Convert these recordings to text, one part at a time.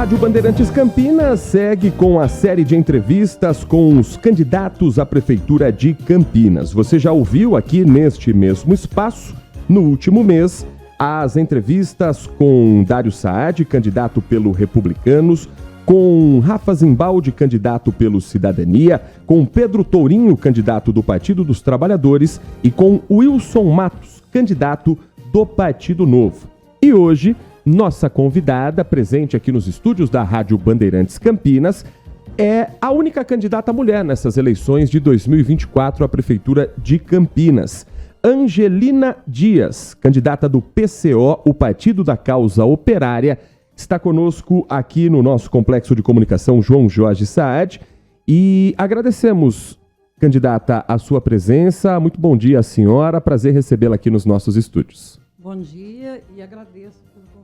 Rádio Bandeirantes Campinas segue com a série de entrevistas com os candidatos à Prefeitura de Campinas. Você já ouviu aqui neste mesmo espaço, no último mês, as entrevistas com Dário Saad, candidato pelo Republicanos, com Rafa Zimbaldi, candidato pelo Cidadania, com Pedro Tourinho, candidato do Partido dos Trabalhadores, e com Wilson Matos, candidato do Partido Novo. E hoje, nossa convidada, presente aqui nos estúdios da Rádio Bandeirantes Campinas, é a única candidata mulher nessas eleições de 2024 à Prefeitura de Campinas. Angelina Dias, candidata do PCO, o Partido da Causa Operária, está conosco aqui no nosso Complexo de Comunicação João Jorge Saad e agradecemos, candidata, a sua presença. Muito bom dia, senhora. Prazer recebê-la aqui nos nossos estúdios. Bom dia e agradeço pelo convite.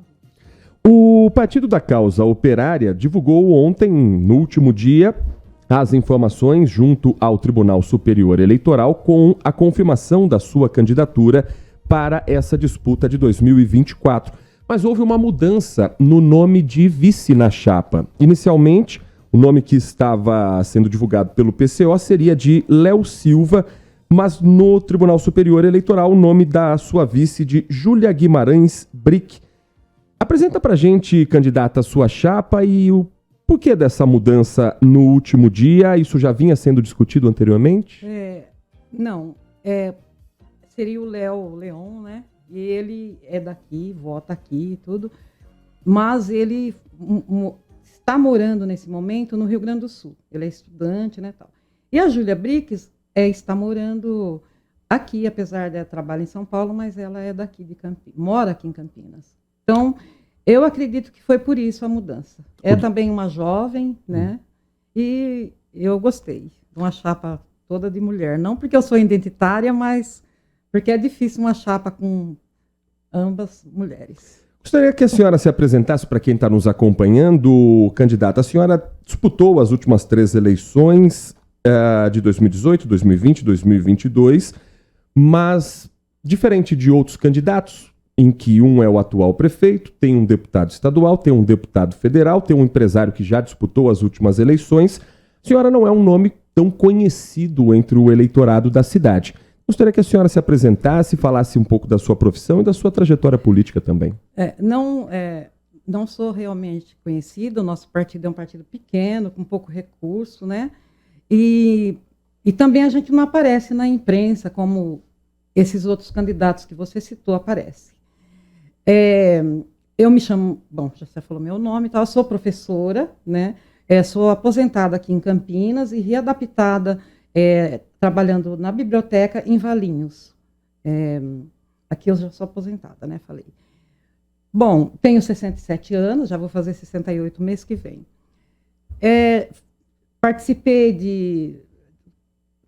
O Partido da Causa Operária divulgou ontem, no último dia, as informações junto ao Tribunal Superior Eleitoral com a confirmação da sua candidatura para essa disputa de 2024. Mas houve uma mudança no nome de vice na chapa. Inicialmente, o nome que estava sendo divulgado pelo PCO seria de Léo Silva, mas no Tribunal Superior Eleitoral o nome da sua vice de Júlia Guimarães Brick. Apresenta pra gente, candidata, a sua chapa e o porquê dessa mudança no último dia. Isso já vinha sendo discutido anteriormente? Seria o Léo Leon, né? E ele é daqui, vota aqui e tudo, mas ele está morando nesse momento no Rio Grande do Sul. Ele é estudante, né, tal. E a Júlia Brix está morando aqui, apesar de trabalhar em São Paulo, mas ela é daqui de Campinas, mora aqui em Campinas. Então, eu acredito que foi por isso a mudança. É também uma jovem, né? E eu gostei de uma chapa toda de mulher. Não porque eu sou identitária, mas porque é difícil uma chapa com ambas mulheres. Gostaria que a senhora se apresentasse para quem está nos acompanhando, candidata. A senhora disputou as últimas 3 eleições de 2018, 2020 e 2022, mas, diferente de outros candidatos, em que um é o atual prefeito, tem um deputado estadual, tem um deputado federal, tem um empresário que já disputou as últimas eleições, a senhora não é um nome tão conhecido entre o eleitorado da cidade. Gostaria que a senhora se apresentasse, falasse um pouco da sua profissão e da sua trajetória política também. Não sou realmente conhecida, o nosso partido é um partido pequeno, com pouco recurso, né? E também a gente não aparece na imprensa como esses outros candidatos que você citou aparecem. Eu me chamo, já você falou meu nome, então eu sou professora, né? Sou aposentada aqui em Campinas e readaptada trabalhando na biblioteca em Valinhos. Aqui eu já sou aposentada, né? Falei. Bom, tenho 67 anos, já vou fazer 68 mês que vem.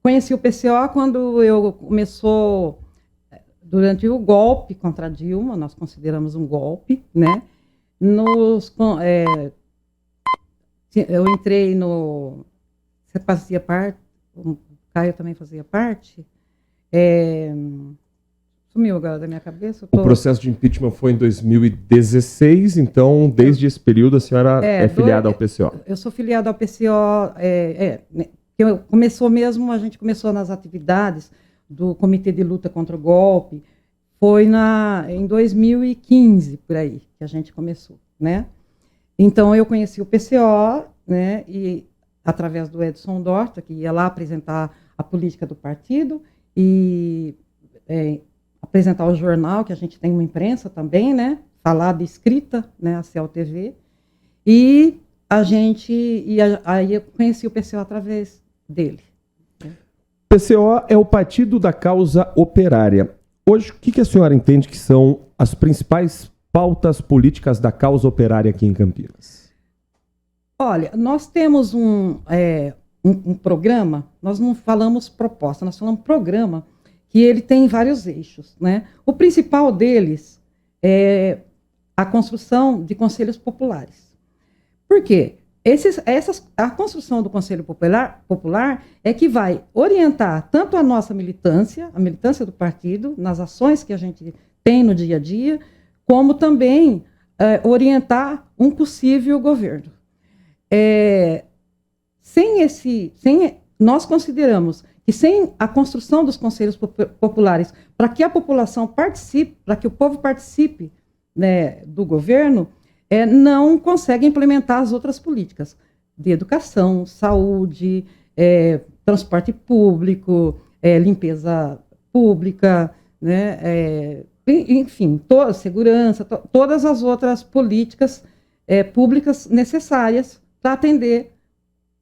Conheci o PCO quando começou, durante o golpe contra a Dilma, nós consideramos um golpe, né? Eu entrei no... Você fazia parte, o Caio também fazia parte. Sumiu agora da minha cabeça. O processo de impeachment foi em 2016, então, desde esse período, a senhora é filiada ao PCO. Eu sou filiada ao PCO. A gente começou nas atividades do Comitê de Luta contra o Golpe, foi em 2015, por aí, que a gente começou, né? Então, eu conheci o PCO, né, e através do Edson Dorta, que ia lá apresentar a política do partido e apresentar o jornal, que a gente tem uma imprensa também, né, falada e escrita, né, a CLTV, e aí eu conheci o PCO através dele. O PCO é o Partido da Causa Operária. Hoje, o que a senhora entende que são as principais pautas políticas da causa operária aqui em Campinas? Olha, nós temos um programa, nós não falamos proposta, nós falamos programa, que ele tem vários eixos, né? O principal deles é a construção de conselhos populares. Por quê? A construção do Conselho Popular é que vai orientar tanto a nossa militância, a militância do partido, nas ações que a gente tem no dia a dia, como também orientar um possível governo. Nós consideramos que sem a construção dos conselhos populares, para que a população participe, para que o povo participe, né, do governo, não consegue implementar as outras políticas de educação, saúde, transporte público, limpeza pública, né, enfim, segurança, todas as outras políticas públicas necessárias para atender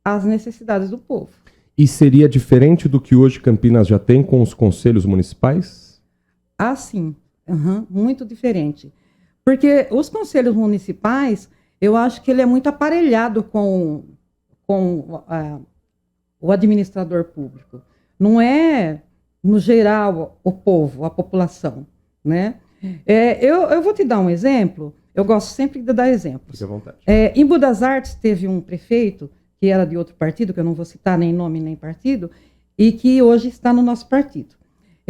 às necessidades do povo. E seria diferente do que hoje Campinas já tem com os conselhos municipais? Ah, sim. Muito diferente. Porque os conselhos municipais, eu acho que ele é muito aparelhado com o administrador público. Não é, no geral, o povo, a população, né? Eu vou te dar um exemplo. Eu gosto sempre de dar exemplos. Fique à vontade. Em Embu das Artes, teve um prefeito que era de outro partido, que eu não vou citar nem nome nem partido, e que hoje está no nosso partido.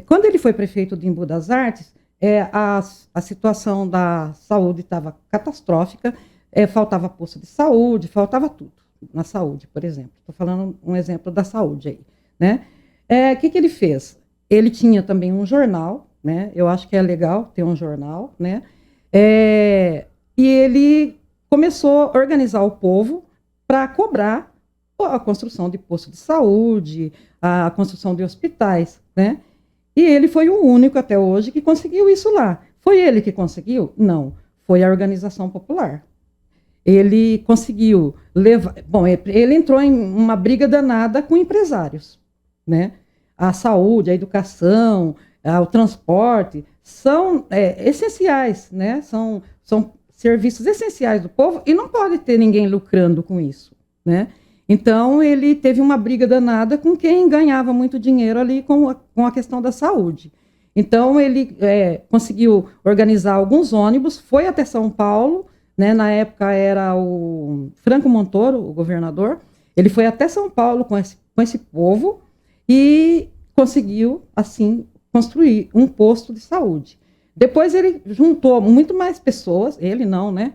Quando ele foi prefeito de Embu das Artes, a situação da saúde estava catastrófica, faltava posto de saúde, faltava tudo na saúde, por exemplo. Estou falando um exemplo da saúde aí, né? Que ele fez? Ele tinha também um jornal, né? Eu acho que é legal ter um jornal, né? E ele começou a organizar o povo para cobrar a construção de posto de saúde, a construção de hospitais, né? E ele foi o único até hoje que conseguiu isso lá. Foi ele que conseguiu? Não, foi a organização popular. Ele conseguiu levar... Bom, ele entrou em uma briga danada com empresários, né? A saúde, a educação, o transporte são essenciais, né? São serviços essenciais do povo e não pode ter ninguém lucrando com isso, né? Então, ele teve uma briga danada com quem ganhava muito dinheiro ali com a questão da saúde. Então, ele conseguiu organizar alguns ônibus, foi até São Paulo, né? Na época era o Franco Montoro, o governador. Ele foi até São Paulo com esse povo e conseguiu, assim, construir um posto de saúde. Depois ele juntou muito mais pessoas, ele não, né?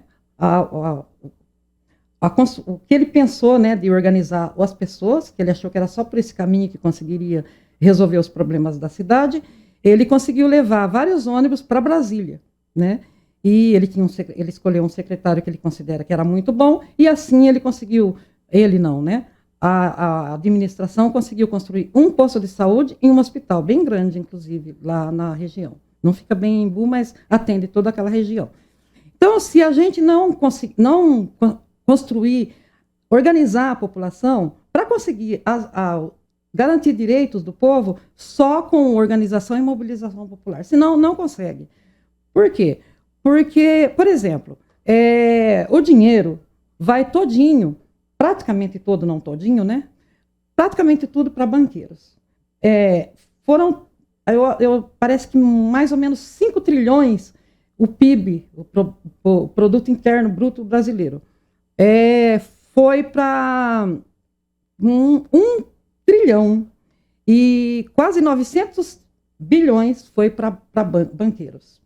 O que ele pensou, né, de organizar as pessoas, que ele achou que era só por esse caminho que conseguiria resolver os problemas da cidade, ele conseguiu levar vários ônibus para Brasília, né? E ele escolheu um secretário que ele considera que era muito bom, e assim ele conseguiu, ele não, né? A administração conseguiu construir um posto de saúde e um hospital bem grande, inclusive, lá na região. Não fica bem em Embu, mas atende toda aquela região. Então, se a gente não construir, organizar a população para conseguir garantir direitos do povo só com organização e mobilização popular, senão não consegue. Por quê? Porque, por exemplo, o dinheiro vai todinho, praticamente todo, não todinho, né? Praticamente tudo para banqueiros. Parece que mais ou menos 5 trilhões o PIB, o Produto Interno Bruto Brasileiro, foi para 1 trilhão e quase 900 bilhões foi para banqueiros.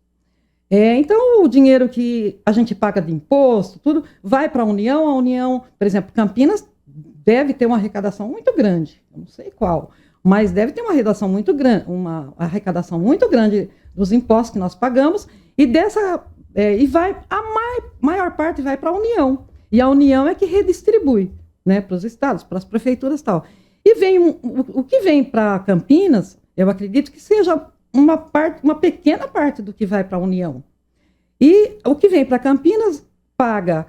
Então, o dinheiro que a gente paga de imposto, tudo, vai para a União, por exemplo, Campinas deve ter uma arrecadação muito grande, eu não sei qual, mas deve ter uma arrecadação muito grande dos impostos que nós pagamos, e a maior parte vai para a União. E a União é que redistribui, né, para os estados, para as prefeituras e tal. E o que vem para Campinas, eu acredito que seja uma pequena parte do que vai para a União. E o que vem para Campinas paga,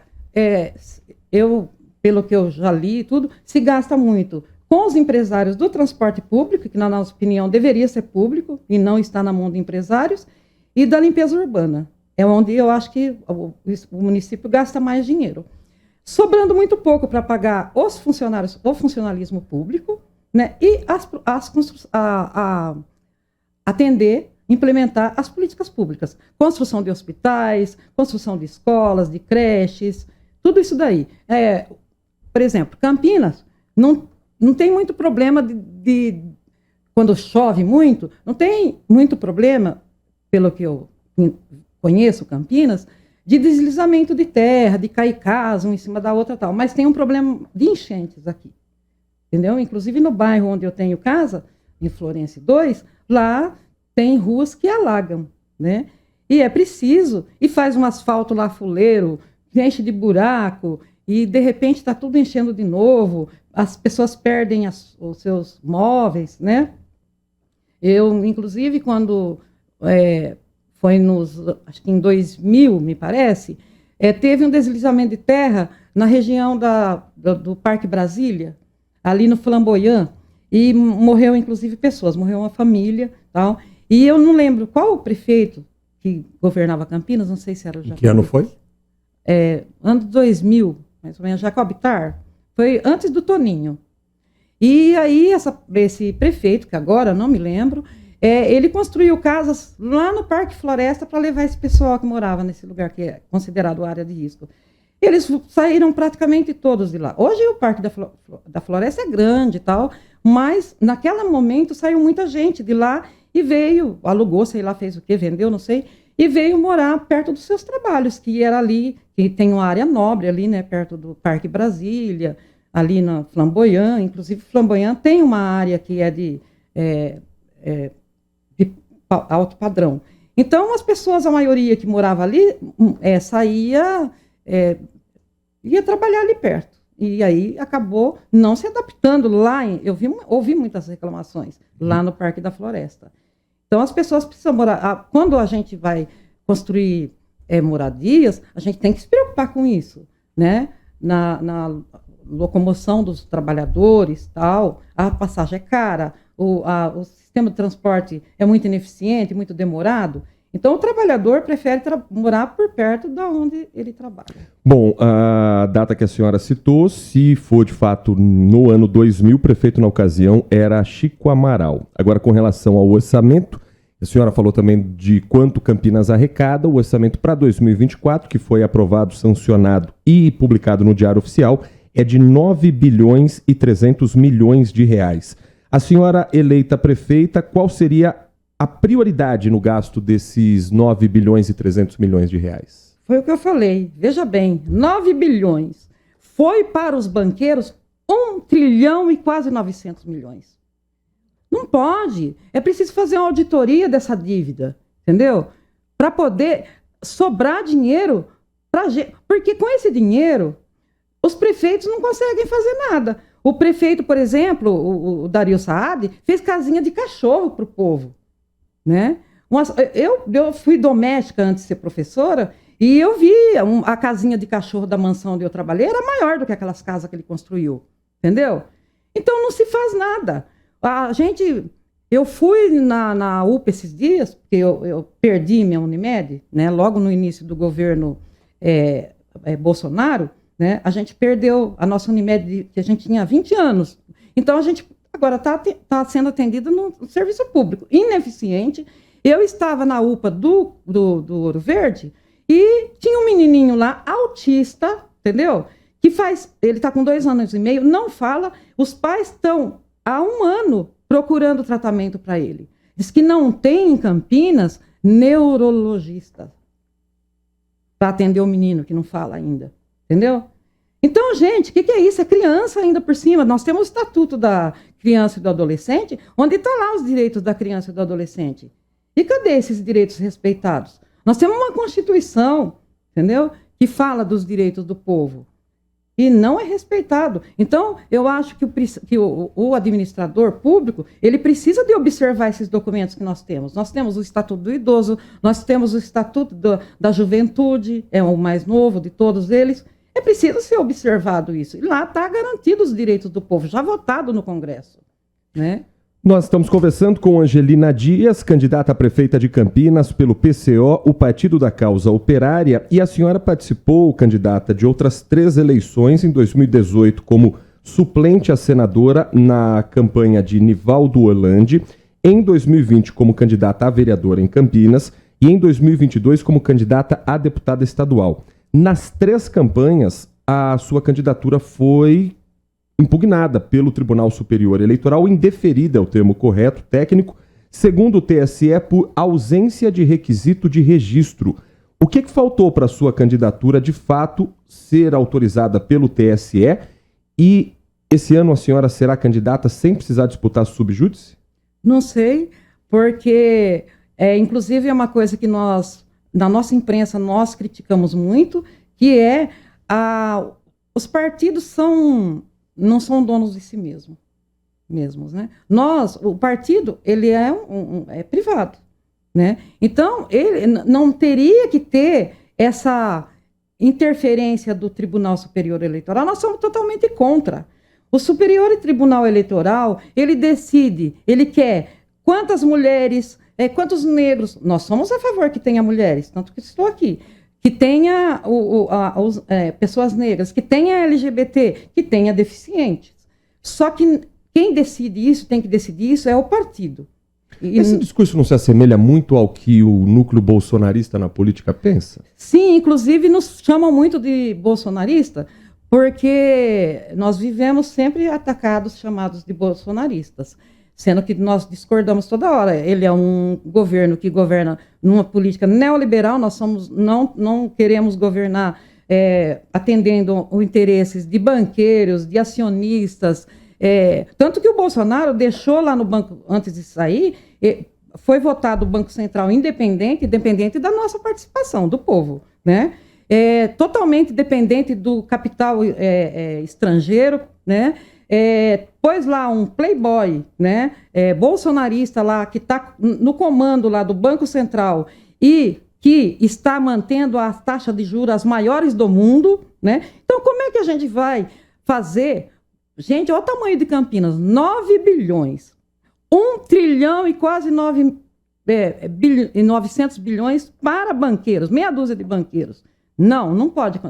pelo que eu já li e tudo, se gasta muito com os empresários do transporte público, que na nossa opinião deveria ser público e não está na mão de empresários, e da limpeza urbana. É onde eu acho que o município gasta mais dinheiro. Sobrando muito pouco para pagar os funcionários, o funcionalismo público, né, e atender, implementar as políticas públicas. Construção de hospitais, construção de escolas, de creches, tudo isso daí. Por exemplo, Campinas não tem muito problema quando chove muito, não tem muito problema, pelo que eu conheço Campinas, de deslizamento de terra, de cair casa um em cima da outra e tal. Mas tem um problema de enchentes aqui. Entendeu? Inclusive no bairro onde eu tenho casa, em Florense 2, lá tem ruas que alagam, né? E é preciso, e faz um asfalto lá fuleiro, enche de buraco, e de repente está tudo enchendo de novo, as pessoas perdem os seus móveis, né? Eu, inclusive, quando foi acho que em 2000, me parece, teve um deslizamento de terra na região do Parque Brasília, ali no Flamboyant, e morreu, inclusive, pessoas, morreu uma família, tal, e eu não lembro qual o prefeito que governava Campinas, não sei se era o Jacob. Que ano foi? Ano de 2000, mais ou menos, Jacob Tar, foi antes do Toninho. E aí esse prefeito, que agora eu não me lembro, ele construiu casas lá no Parque Floresta para levar esse pessoal que morava nesse lugar que é considerado área de risco. Eles saíram praticamente todos de lá. Hoje o Parque da Floresta é grande e tal, mas naquele momento saiu muita gente de lá e veio, alugou, sei lá, fez o quê, vendeu, não sei, e veio morar perto dos seus trabalhos, que era ali, que tem uma área nobre ali, né, perto do Parque Brasília, ali na Flamboyant. Inclusive Flamboyant tem uma área que é de alto padrão. Então as pessoas, a maioria que morava ali, saía, ia trabalhar ali perto. E aí acabou não se adaptando lá. Eu ouvi muitas reclamações lá no Parque da Floresta. Então as pessoas precisam morar. Quando a gente vai construir moradias, a gente tem que se preocupar com isso, né? Na locomoção dos trabalhadores, tal, a passagem é cara, o sistema de transporte é muito ineficiente, muito demorado. Então, o trabalhador prefere morar por perto de onde ele trabalha. Bom, a data que a senhora citou, se for de fato no ano 2000, o prefeito na ocasião era Chico Amaral. Agora, com relação ao orçamento, a senhora falou também de quanto Campinas arrecada. O orçamento para 2024, que foi aprovado, sancionado e publicado no Diário Oficial, é de 9 bilhões e 300 milhões de reais. A senhora eleita prefeita, qual seria a prioridade no gasto desses 9 bilhões e 300 milhões de reais? Foi o que eu falei. Veja bem, 9 bilhões. Foi para os banqueiros 1 trilhão e quase 900 milhões. Não pode. É preciso fazer uma auditoria dessa dívida, entendeu? Para poder sobrar dinheiro. Porque com esse dinheiro, os prefeitos não conseguem fazer nada. O prefeito, por exemplo, o Dario Saad, fez casinha de cachorro para o povo. Né? Eu fui doméstica antes de ser professora e eu vi a casinha de cachorro da mansão onde eu trabalhei, era maior do que aquelas casas que ele construiu, entendeu? Então não se faz nada. Eu fui na UPA esses dias, porque eu perdi minha Unimed, né? Logo no início do governo Bolsonaro, né? A gente perdeu a nossa Unimed, que a gente tinha 20 anos. Então a gente agora está sendo atendida no serviço público, ineficiente. Eu estava na UPA do Ouro Verde e tinha um menininho lá, autista, entendeu? Ele está com 2 anos e meio, não fala, os pais estão há 1 ano procurando tratamento para ele. Diz que não tem em Campinas neurologista para atender o menino que não fala ainda, entendeu? Então, gente, o que é isso? É criança ainda por cima. Nós temos o Estatuto da Criança e do Adolescente, onde estão lá os direitos da criança e do adolescente. E cadê esses direitos respeitados? Nós temos uma Constituição, entendeu? Que fala dos direitos do povo. E não é respeitado. Então, eu acho que o administrador público, ele precisa de observar esses documentos que nós temos. Nós temos o Estatuto do Idoso, nós temos o Estatuto da Juventude, é o mais novo de todos eles. É preciso ser observado isso. E lá está garantido os direitos do povo, já votado no Congresso, né? Nós estamos conversando com Angelina Dias, candidata a prefeita de Campinas pelo PCO, o Partido da Causa Operária, e a senhora participou, candidata, de outras 3 eleições, em 2018 como suplente a senadora na campanha de Nivaldo Orlandi, em 2020 como candidata a vereadora em Campinas e em 2022 como candidata a deputada estadual. Nas 3 campanhas, a sua candidatura foi impugnada pelo Tribunal Superior Eleitoral, indeferida é o termo correto, técnico, segundo o TSE, por ausência de requisito de registro. O que faltou para a sua candidatura, de fato, ser autorizada pelo TSE e esse ano a senhora será candidata sem precisar disputar subjúdice? Não sei, porque, inclusive, é uma coisa que nós, na nossa imprensa, nós criticamos muito, que é os partidos não são donos de si mesmos, né? O partido, ele é privado, né? Então, ele não teria que ter essa interferência do Tribunal Superior Eleitoral. Nós somos totalmente contra. O Superior Tribunal Eleitoral, ele decide, ele quer quantas mulheres, quantos negros. Nós somos a favor que tenha mulheres, tanto que estou aqui. Que tenha pessoas negras, que tenha LGBT, que tenha deficientes. Só que quem decide isso, tem que decidir isso, é o partido. Esse discurso não se assemelha muito ao que o núcleo bolsonarista na política pensa? Sim, inclusive nos chamam muito de bolsonarista, porque nós vivemos sempre atacados, chamados de bolsonaristas, sendo que nós discordamos toda hora. Ele é um governo que governa numa política neoliberal, nós não queremos governar atendendo os interesses de banqueiros, de acionistas, tanto que o Bolsonaro deixou lá no banco, antes de sair, foi votado o Banco Central independente da nossa participação, do povo, né? Totalmente dependente do capital estrangeiro, né? Pôs lá um playboy, né? Bolsonarista lá, que está no comando lá do Banco Central e que está mantendo a taxa de juros as maiores do mundo, né? Então, como é que a gente vai fazer? Gente, olha o tamanho de Campinas, 9 bilhões, 1 trilhão e quase 900 bilhões para banqueiros, meia dúzia de banqueiros. Não pode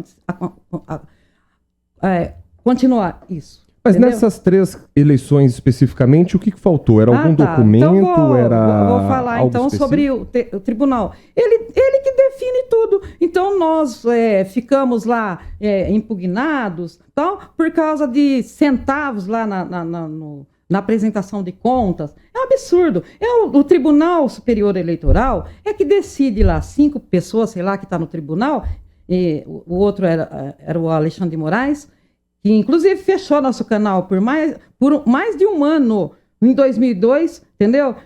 continuar isso. Mas entendeu? Nessas 3 eleições especificamente, o que faltou? Era algum documento? Então Era vou falar algo então específico? sobre o tribunal. Ele que define tudo. Então nós ficamos lá impugnados, tal, por causa de centavos lá na apresentação de contas. É um absurdo. O Tribunal Superior Eleitoral é que decide lá 5 pessoas, sei lá, que está no tribunal, e o outro era o Alexandre de Moraes, que inclusive fechou nosso canal por mais de um ano, em 2002, entendeu?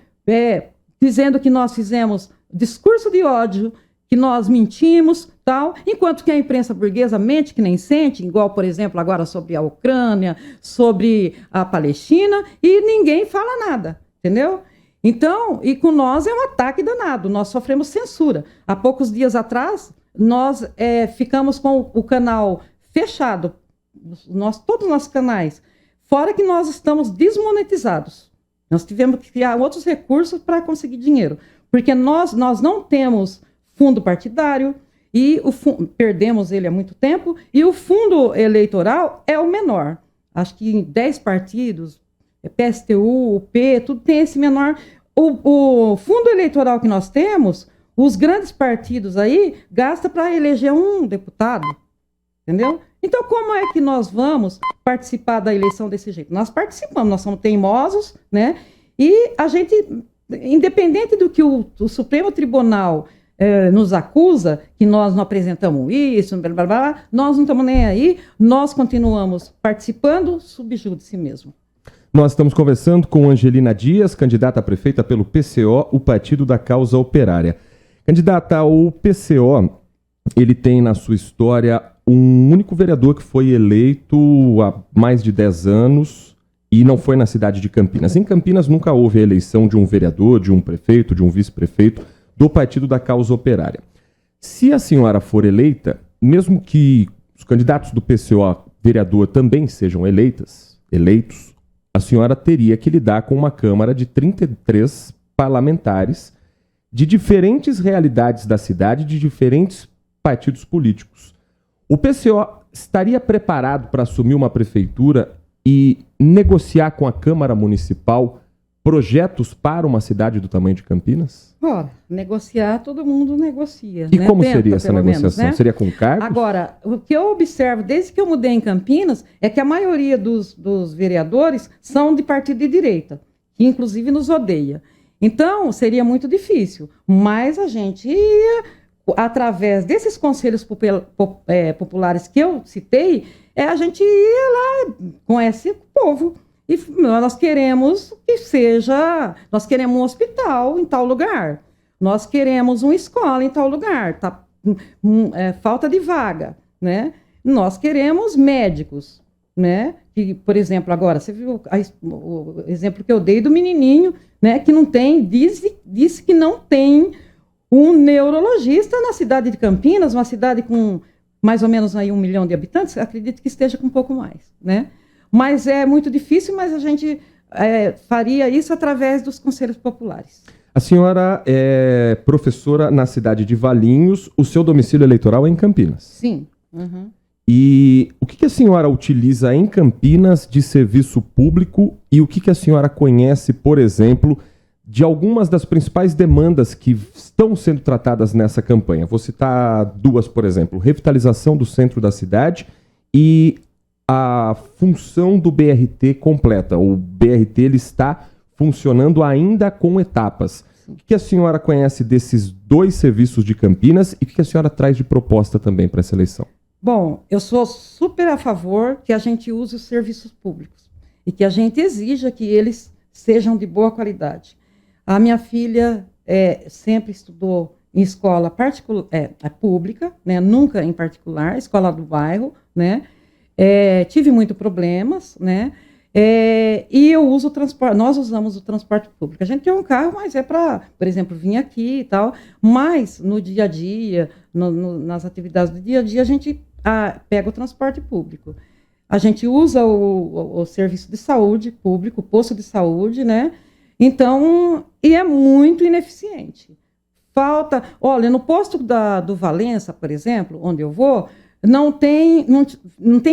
Dizendo que nós fizemos discurso de ódio, que nós mentimos, tal, enquanto que a imprensa burguesa mente que nem sente, igual, por exemplo, agora sobre a Ucrânia, sobre a Palestina, e ninguém fala nada, entendeu? Então, e com nós é um ataque danado, nós sofremos censura. Há poucos dias atrás, nós ficamos com o canal fechado, todos os nossos canais, fora que nós estamos desmonetizados. Nós tivemos que criar outros recursos para conseguir dinheiro, porque nós não temos fundo partidário, e perdemos ele há muito tempo, e o fundo eleitoral é o menor. Acho que em 10 partidos, PSTU, UP, tudo tem esse menor. O fundo eleitoral que nós temos, os grandes partidos aí, gastam para eleger um deputado, entendeu? Então, como é que nós vamos participar da eleição desse jeito? Nós participamos, nós somos teimosos, né? E a gente, independente do que o Supremo Tribunal nos acusa, que nós não apresentamos isso, blá, blá, blá, nós não estamos nem aí, nós continuamos participando, subjúdice mesmo. Nós estamos conversando com Angelina Dias, candidata a prefeita pelo PCO, o Partido da Causa Operária. Candidata, o PCO, ele tem na sua história um único vereador que foi eleito há mais de 10 anos e não foi na cidade de Campinas. Em Campinas nunca houve a eleição de um vereador, de um prefeito, de um vice-prefeito do Partido da Causa Operária. Se a senhora for eleita, mesmo que os candidatos do PCO vereador também sejam eleitos, a senhora teria que lidar com uma Câmara de 33 parlamentares de diferentes realidades da cidade, de diferentes partidos políticos. O PCO estaria preparado para assumir uma prefeitura e negociar com a Câmara Municipal projetos para uma cidade do tamanho de Campinas? Ora, negociar, todo mundo negocia. E né? como seria essa negociação? Né? Seria com cargos? Agora, o que eu observo desde que eu mudei em Campinas é que a maioria dos vereadores são de partido de direita, que inclusive nos odeia. Então, seria muito difícil, mas a gente ia através desses conselhos populares que eu citei, a gente ia lá, conhece o povo. E nós queremos nós queremos um hospital em tal lugar, nós queremos uma escola em tal lugar, falta de vaga, né? Nós queremos médicos, né? Que, por exemplo, agora, você viu o exemplo que eu dei do menininho, né? Que não tem, disse que não tem um neurologista na cidade de Campinas, uma cidade com mais ou menos aí 1 milhão de habitantes, acredito que esteja com um pouco mais, né? Mas é muito difícil, mas a gente faria isso através dos conselhos populares. A senhora é professora na cidade de Valinhos, o seu domicílio eleitoral é em Campinas. Sim. Uhum. E o que a senhora utiliza em Campinas de serviço público e o que a senhora conhece, por exemplo, de algumas das principais demandas que estão sendo tratadas nessa campanha? Vou citar 2, por exemplo, revitalização do centro da cidade e a função do BRT completa. O BRT ele está funcionando ainda com etapas. O que a senhora conhece desses 2 serviços de Campinas e o que a senhora traz de proposta também para essa eleição? Bom, eu sou super a favor que a gente use os serviços públicos e que a gente exija que eles sejam de boa qualidade. A minha filha sempre estudou em escola pública, né? Nunca em particular, escola do bairro, né? Tive muitos problemas, né? E eu uso o transporte, nós usamos o transporte público. A gente tem um carro, mas é para, por exemplo, vir aqui e tal, mas no dia a dia, nas atividades do dia a dia, a gente pega o transporte público. A gente usa o serviço de saúde público, o posto de saúde, né? Então, e é muito ineficiente. Olha, no posto do Valença, por exemplo, onde eu vou, não tem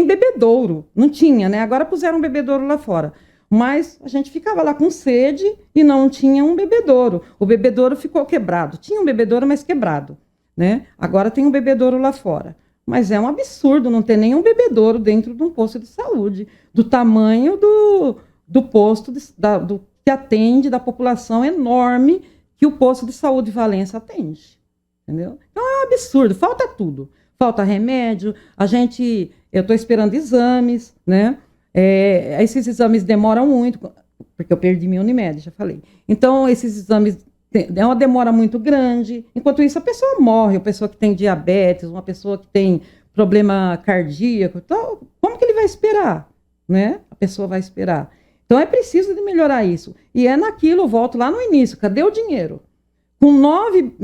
bebedouro, não tinha, né? Agora puseram um bebedouro lá fora. Mas a gente ficava lá com sede e não tinha um bebedouro. O bebedouro ficou quebrado. Tinha um bebedouro, mas quebrado, né? Agora tem um bebedouro lá fora. Mas é um absurdo não ter nenhum bebedouro dentro de um posto de saúde, do tamanho do posto que atende, da população enorme que o posto de saúde Valença atende. Entendeu? Então é um absurdo, falta tudo. Falta remédio, eu estou esperando exames, né? Esses exames demoram muito, porque eu perdi minha Unimed, já falei. Então, esses exames é uma demora muito grande. Enquanto isso, a pessoa morre, a pessoa que tem diabetes, uma pessoa que tem problema cardíaco. Então, como que ele vai esperar? Né? A pessoa vai esperar. Então, é preciso de melhorar isso. E naquilo, eu volto lá no início, cadê o dinheiro? Com 9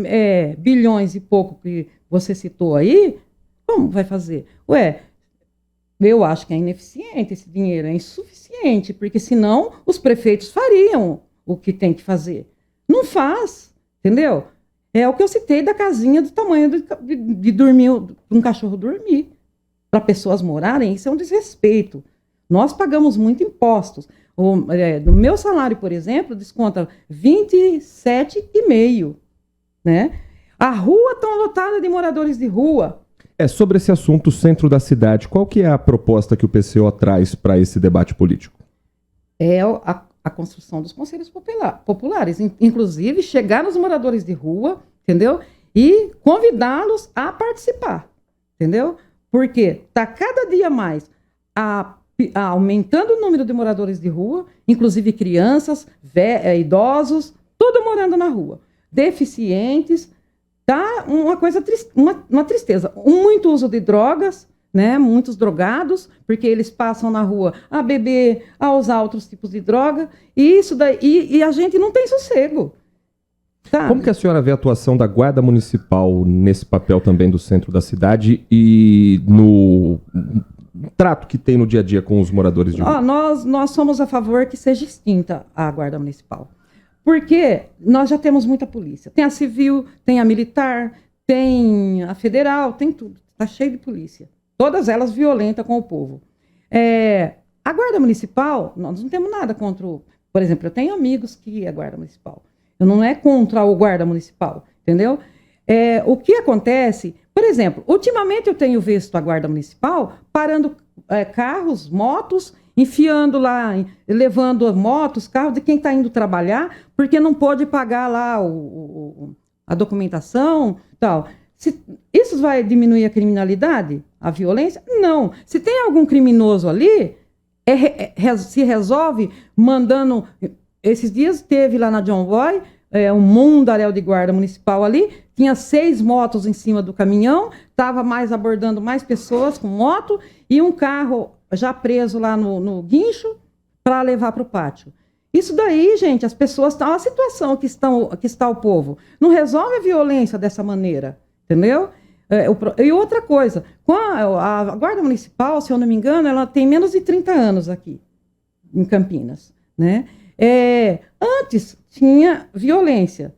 bilhões e pouco que você citou aí, como vai fazer? Eu acho que é ineficiente esse dinheiro, é insuficiente, porque senão os prefeitos fariam o que tem que fazer. Não faz, entendeu? É o que eu citei da casinha do tamanho de dormir, um cachorro dormir. Para pessoas morarem, isso é um desrespeito. Nós pagamos muito impostos. No meu salário, por exemplo, desconta 27,5%, né? A rua está lotada de moradores de rua. Sobre esse assunto, centro da cidade, qual que é a proposta que o PCO traz para esse debate político? A construção dos conselhos populares, inclusive chegar nos moradores de rua, entendeu? E convidá-los a participar, entendeu? Porque está cada dia mais aumentando o número de moradores de rua, inclusive crianças, idosos, tudo morando na rua, deficientes. Tá uma coisa, uma tristeza. Muito uso de drogas, né? Muitos drogados, porque eles passam na rua a beber, a usar outros tipos de droga, e a gente não tem sossego. Sabe? Como que a senhora vê a atuação da Guarda Municipal nesse papel também do centro da cidade e no trato que tem no dia a dia com os moradores de rua? Nós somos a favor que seja extinta a Guarda Municipal. Porque nós já temos muita polícia. Tem a civil, tem a militar, tem a federal, tem tudo. Está cheio de polícia. Todas elas violentas com o povo. A Guarda Municipal, nós não temos nada contra Por exemplo, eu tenho amigos que é Guarda Municipal. Eu não é contra o Guarda Municipal, entendeu? O que acontece... Por exemplo, ultimamente eu tenho visto a Guarda Municipal parando carros, motos... enfiando lá, levando motos, carros de quem está indo trabalhar, porque não pode pagar lá a documentação, tal. Isso vai diminuir a criminalidade, a violência? Não. Se tem algum criminoso ali, se resolve mandando... Esses dias teve lá na John Boy um mundaréu de guarda municipal ali, tinha 6 motos em cima do caminhão, estava abordando mais pessoas com moto e um carro já preso lá no guincho para levar para o pátio. Isso daí, gente, as pessoas... Olha a situação que está o povo. Não resolve a violência dessa maneira, entendeu? E outra coisa, a Guarda Municipal, se eu não me engano, ela tem menos de 30 anos aqui, em Campinas, né? Antes tinha violência.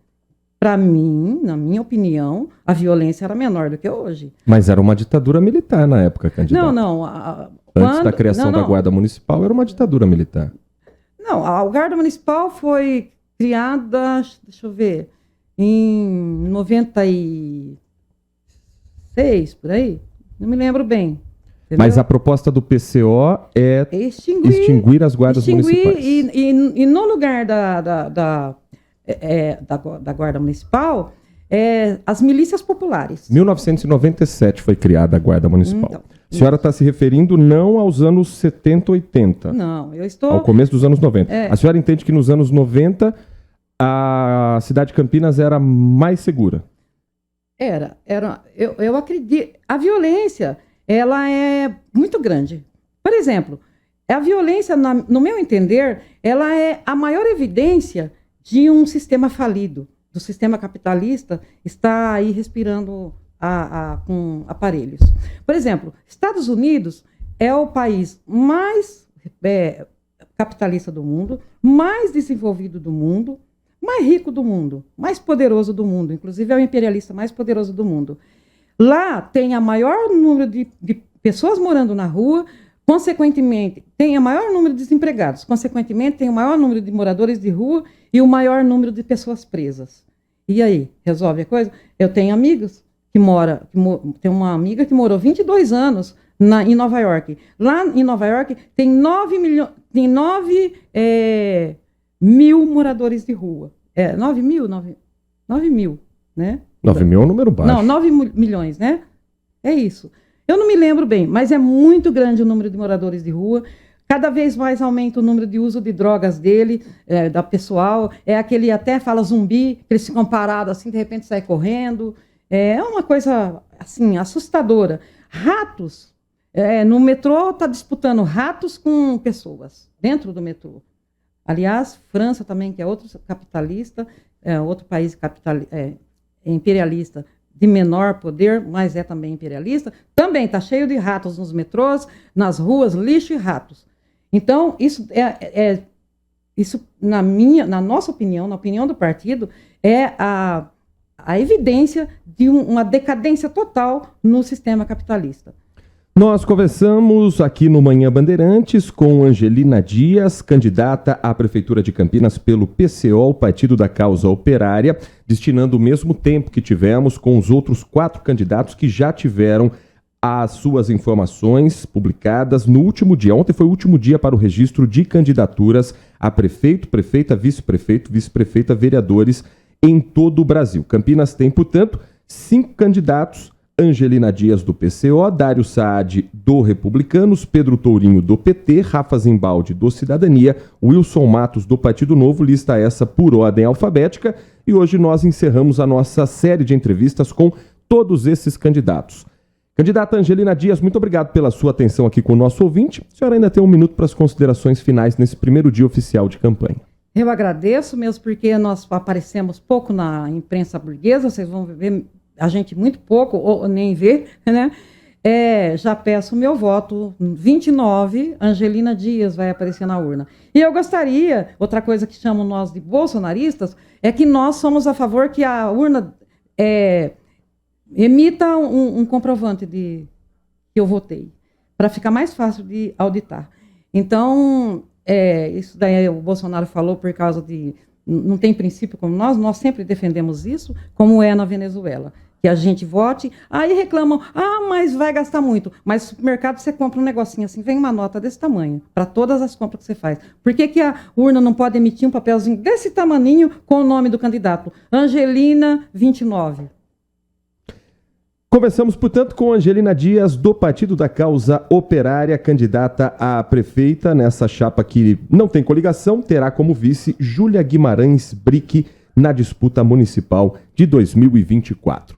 Para mim, na minha opinião, a violência era menor do que hoje. Mas era uma ditadura militar na época, candidato. Não. Antes da criação da Guarda Municipal, era uma ditadura militar. Não, a Guarda Municipal foi criada, deixa eu ver, em 96, por aí. Não me lembro bem. Entendeu? Mas a proposta do PCO é extinguir as guardas municipais. E no lugar da Guarda Municipal, as milícias populares. 1997 foi criada a Guarda Municipal. Então, a senhora está se referindo não aos anos 70, 80. Não, eu estou... Ao começo dos anos 90. A senhora entende que nos anos 90 a cidade de Campinas era mais segura? Eu acredito... A violência, ela é muito grande. Por exemplo, a violência, no meu entender, ela é a maior evidência de um sistema falido, do sistema capitalista está aí respirando com aparelhos. Por exemplo, Estados Unidos é o país mais capitalista do mundo, mais desenvolvido do mundo, mais rico do mundo, mais poderoso do mundo, inclusive é o imperialista mais poderoso do mundo. Lá tem a maior número de pessoas morando na rua, consequentemente, tem o maior número de desempregados, consequentemente, tem o maior número de moradores de rua e o maior número de pessoas presas. E aí, resolve a coisa? Eu tenho amigos tem uma amiga que morou 22 anos em Nova York. Lá em Nova York tem 9 mil moradores de rua. 9 mil, né? 9 mil é um número baixo. Não, 9 milhões, né? É isso. Eu não me lembro bem, mas é muito grande o número de moradores de rua. Cada vez mais aumenta o número de uso de drogas dele, da pessoal. É aquele até fala zumbi, que eles ficam parados assim, de repente sai correndo. É uma coisa, assim, assustadora. Ratos. No metrô está disputando ratos com pessoas, dentro do metrô. Aliás, França também, que é outro capitalista, outro país imperialista de menor poder, mas é também imperialista, também está cheio de ratos nos metrôs, nas ruas, lixo e ratos. Então, isso na nossa opinião, na opinião do partido, é a evidência de uma decadência total no sistema capitalista. Nós conversamos aqui no Manhã Bandeirantes com Angelina Dias, candidata à Prefeitura de Campinas pelo PCO, o Partido da Causa Operária, destinando o mesmo tempo que tivemos com os outros 4 candidatos que já tiveram as suas informações publicadas no último dia. Ontem foi o último dia para o registro de candidaturas a prefeito, prefeita, vice-prefeito, vice-prefeita, vereadores em todo o Brasil. Campinas tem, portanto, 5 candidatos: Angelina Dias, do PCO, Dário Saad, do Republicanos, Pedro Tourinho, do PT, Rafa Zimbaldi, do Cidadania, Wilson Matos, do Partido Novo, lista essa por ordem alfabética, e hoje nós encerramos a nossa série de entrevistas com todos esses candidatos. Candidata Angelina Dias, muito obrigado pela sua atenção aqui com o nosso ouvinte. A senhora ainda tem 1 minuto para as considerações finais nesse primeiro dia oficial de campanha. Eu agradeço mesmo porque nós aparecemos pouco na imprensa burguesa, vocês vão ver a gente muito pouco, ou nem ver, né? Já peço o meu voto, 29, Angelina Dias vai aparecer na urna. E eu gostaria, outra coisa que chamam nós de bolsonaristas, é que nós somos a favor que a urna emita um comprovante que eu votei, para ficar mais fácil de auditar. Então, isso daí o Bolsonaro falou por causa de... Não tem princípio como nós sempre defendemos isso, como é na Venezuela. Que a gente vote, aí reclamam, mas vai gastar muito. Mas no supermercado você compra um negocinho assim, vem uma nota desse tamanho, para todas as compras que você faz. Por que a urna não pode emitir um papelzinho desse tamaninho com o nome do candidato? Angelina 29. Conversamos, portanto, com Angelina Dias, do Partido da Causa Operária, candidata a prefeita. Nessa chapa que não tem coligação, terá como vice Júlia Guimarães Brick na disputa municipal de 2024.